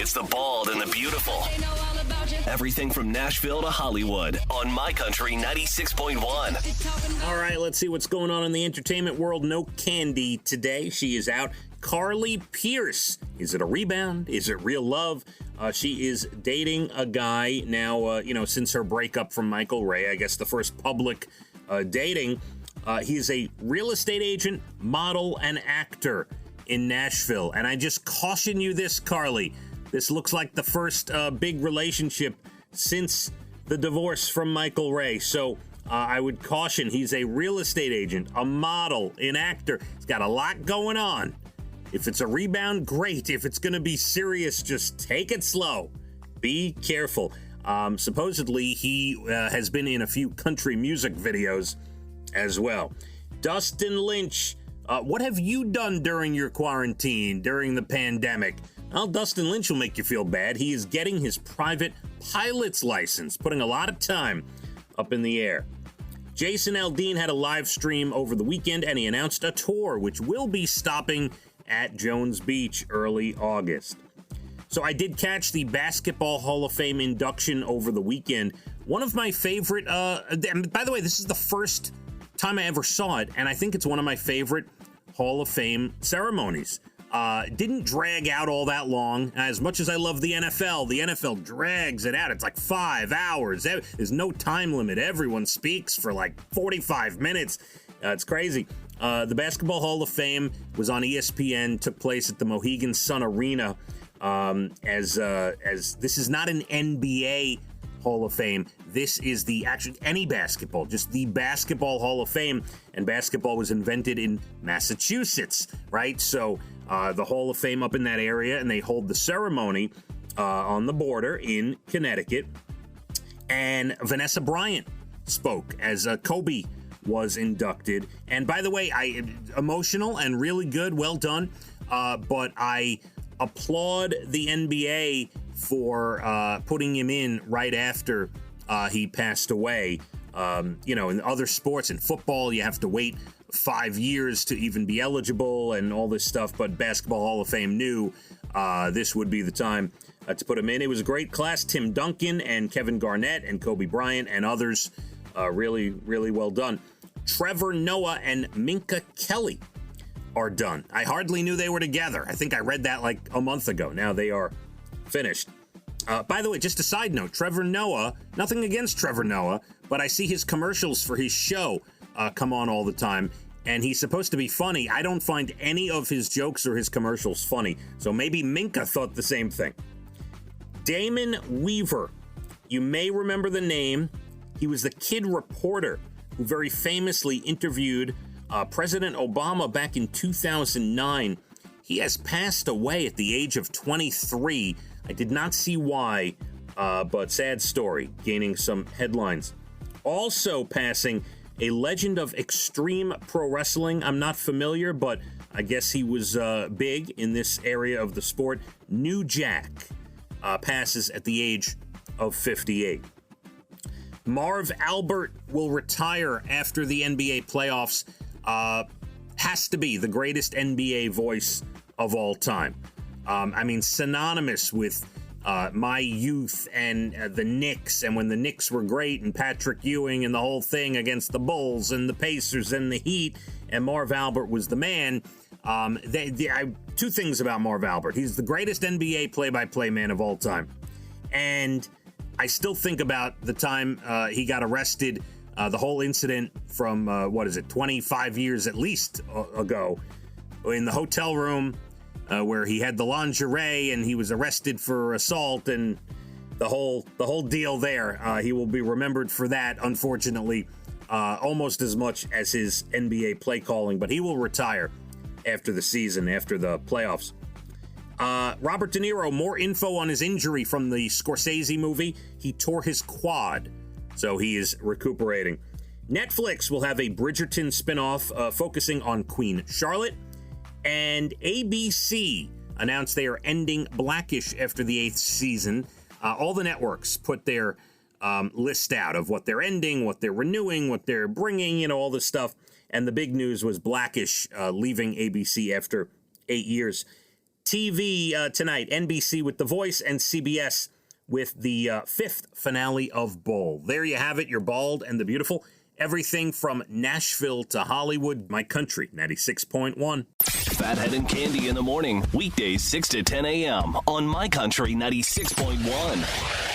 It's the bald and the beautiful. Everything from Nashville to Hollywood on My Country 96.1. All right, let's see what's going on in the entertainment world. No Cande today. She is out. Carly Pearce. Is it a rebound? Is it real love? She is dating a guy now, since her breakup from Michael Ray, I guess the first public dating. He is a real estate agent, model, and actor in Nashville. And I just caution you this, Carly. This looks like the first big relationship since the divorce from Michael Ray. So I would caution, he's a real estate agent, a model, an actor. He's got a lot going on. If it's a rebound, great. If it's going to be serious, just take it slow. Be careful. Supposedly, he has been in a few country music videos as well. Dustin Lynch, what have you done during your quarantine, during the pandemic? Well, Dustin Lynch will make you feel bad. He is getting his private pilot's license, putting a lot of time up in the air. Jason Aldean had a live stream over the weekend, and he announced a tour, which will be stopping at Jones Beach early August. So I did catch the Basketball Hall of Fame induction over the weekend. One of my favorite, and by the way, this is the first time I ever saw it, and I think it's one of my favorite Hall of Fame ceremonies. Didn't drag out all that long. As much as I love the NFL drags it out. It's like 5 hours. There's no time limit. Everyone speaks for like 45 minutes. It's crazy. The Basketball Hall of Fame was on ESPN, took place at the Mohegan Sun Arena. As this is not an NBA Hall of Fame. This is any basketball, just the Basketball Hall of Fame. And basketball was invented in Massachusetts, right? So the Hall of Fame up in that area, and they hold the ceremony on the border in Connecticut. And Vanessa Bryant spoke as Kobe was inducted. And by the way, emotional and really good, well done. But I applaud the NBA for putting him in right after he passed away. In other sports, in football, you have to wait 5 years to even be eligible and all this stuff. But Basketball Hall of Fame knew this would be the time to put him in. It was a great class. Tim Duncan and Kevin Garnett and Kobe Bryant and others. Really, really well done. Trevor Noah and Minka Kelly are done. I hardly knew they were together. I think I read that like a month ago. Now they are finished. By the way, just a side note, Trevor Noah, nothing against Trevor Noah, but I see his commercials for his show come on all the time, and he's supposed to be funny. I don't find any of his jokes or his commercials funny, so maybe Minka thought the same thing. Damon Weaver, you may remember the name. He was the kid reporter who very famously interviewed President Obama back in 2009. He has passed away at the age of 23. I did not see why, but sad story, gaining some headlines. Also passing, a legend of extreme pro wrestling. I'm not familiar, but I guess he was big in this area of the sport. New Jack passes at the age of 58. Marv Albert will retire after the NBA playoffs. Has to be the greatest NBA voice of all time. Synonymous with my youth and the Knicks, and when the Knicks were great, and Patrick Ewing and the whole thing against the Bulls and the Pacers and the Heat, and Marv Albert was the man. Two things about Marv Albert. He's the greatest NBA play-by-play man of all time. And I still think about the time he got arrested, the whole incident from, 25 years at least ago, in the hotel room where he had the lingerie and he was arrested for assault, and the whole deal there. He will be remembered for that, unfortunately, almost as much as his NBA play calling, but he will retire after the season, after the playoffs. Robert De Niro, more info on his injury from the Scorsese movie. He tore his quad, so he is recuperating. Netflix will have a Bridgerton spinoff focusing on Queen Charlotte. And ABC announced they are ending Blackish after the 8th season. All the networks put their list out of what they're ending, what they're renewing, what they're bringing, all this stuff. And the big news was Blackish leaving ABC after 8 years. TV tonight, NBC with The Voice and CBS with the fifth finale of Bull. There you have it, your Bald and the Beautiful. Everything from Nashville to Hollywood, my country, 96.1. Phathead and Cande in the morning, weekdays 6 to 10 a.m. on My Country 96.1.